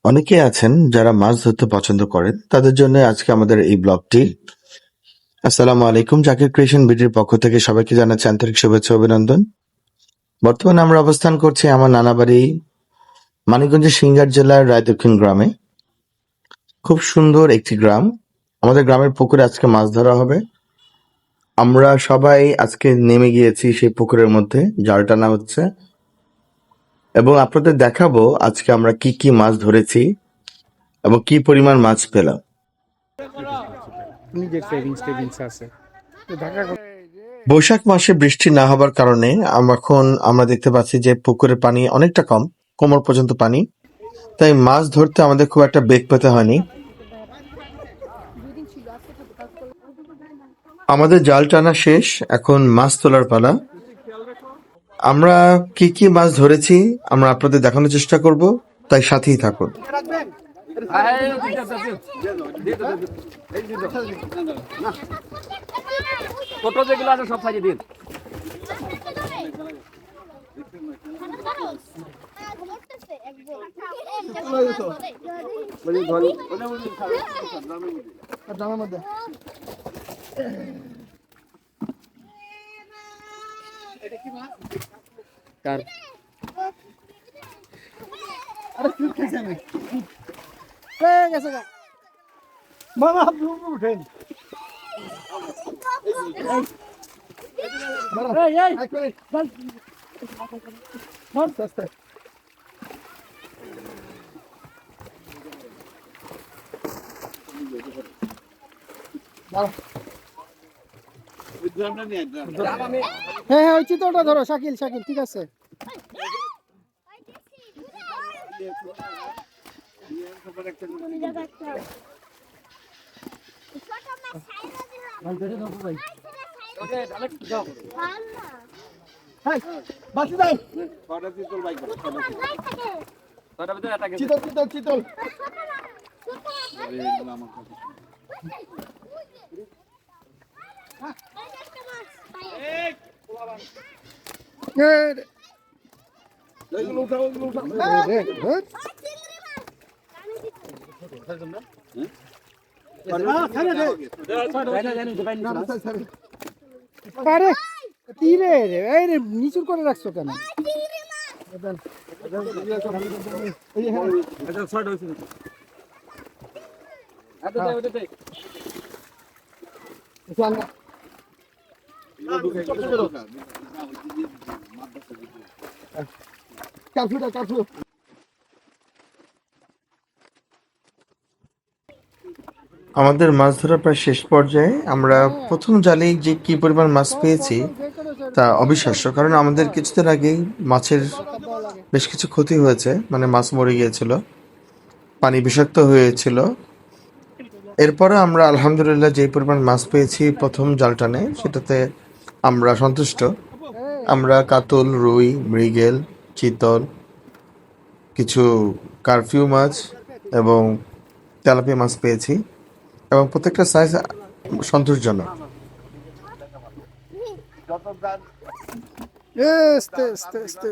অনেকেই আছেন যারা মাছ ধরতে পছন্দ করেন, তাদের জন্য আজকে আমাদের এই ব্লগটি। আসসালামু আলাইকুম, জাকির ক্রিয়েশন বিডির পক্ষ থেকে সবাইকে জানাচ্ছি আন্তরিক শুভেচ্ছা ও অভিনন্দন। বর্তমানে আমরা অবস্থান করছি আমার নানাবাড়ি মানিকগঞ্জের সিংগার জেলার রায়দক্ষিণ গ্রামে। খুব সুন্দর একটি গ্রাম। আমাদের গ্রামের পুকুরে আজকে মাছ ধরা হবে। আমরা সবাই আজকে নেমে গিয়েছি সেই পুকুরের মধ্যে, জাল টানা হচ্ছে এবং আপনাদের দেখাবো আজকে আমরা কি কি মাছ ধরেছি এবং কি পরিমাণ মাছ পেলাম। নিজের সেভিংস আছে তো ঢাকা বৈশাখ মাসে বৃষ্টি না হবার কারণে এখন আমরা দেখতে পাচ্ছি যে পুকুরের পানি অনেকটা কম, কোমর পর্যন্ত পানি। তাই মাছ ধরতে আমাদের খুব একটা বেগ পেতে হয়নি। আমাদের জাল টানা শেষ, এখন মাছ তোলার পালা। আমরা কি কি মাছ ধরেছি আমরা আপনাদের দেখানোর চেষ্টা করব, তাই সাথেই থাকুন। ছোট যেগুলো আছে সব সাইজে দিন। কার হ্যাঁ ওই চিত্রটা ধরো, শাকিল শাকিল ঠিক আছে। চিতল পারে তীরে এই রে নিচুর করে রাখছো কেন? আমাদের মাছ ধরা প্রায় শেষ পর্যায়ে। আমরা প্রথম জালেই যে কি পরিমাণ মাছ পেয়েছি তা অবিশ্বাস্য, কারণ আমাদের কিছুদিন আগেই মাছের বেশ কিছু ক্ষতি হয়েছে, মানে মাছ মরে গিয়েছিল, পানি বিষাক্ত হয়েছিল। এরপরে আমরা আলহামদুলিল্লাহ যে পরিমাণ মাছ পেয়েছি প্রথম জাল টানে, সেটাতে আমরা সন্তুষ্ট। আমরা কাতল, রুই, মৃগেল, চিতল, কিছু কারফিউ মাছ এবং তেলাপিয়া মাছ পেয়েছি এবং প্রত্যেকটা সাইজ সন্তোষজনক।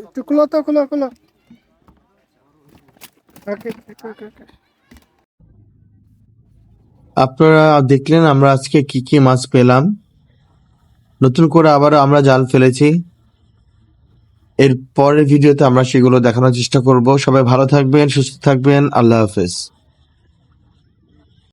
একটু খুলো তো, খুলো খুলো। আপনারা দেখলেন আমরা আজকে কি কি মাছ পেলাম। নতুন করে আবার আমরা জাল ফেলেছি। এর পরের ভিডিওতে আমরা সেগুলো দেখানোর চেষ্টা করব। সবাই ভালো থাকবেন, সুস্থ থাকবেন। আল্লাহ হাফেজ।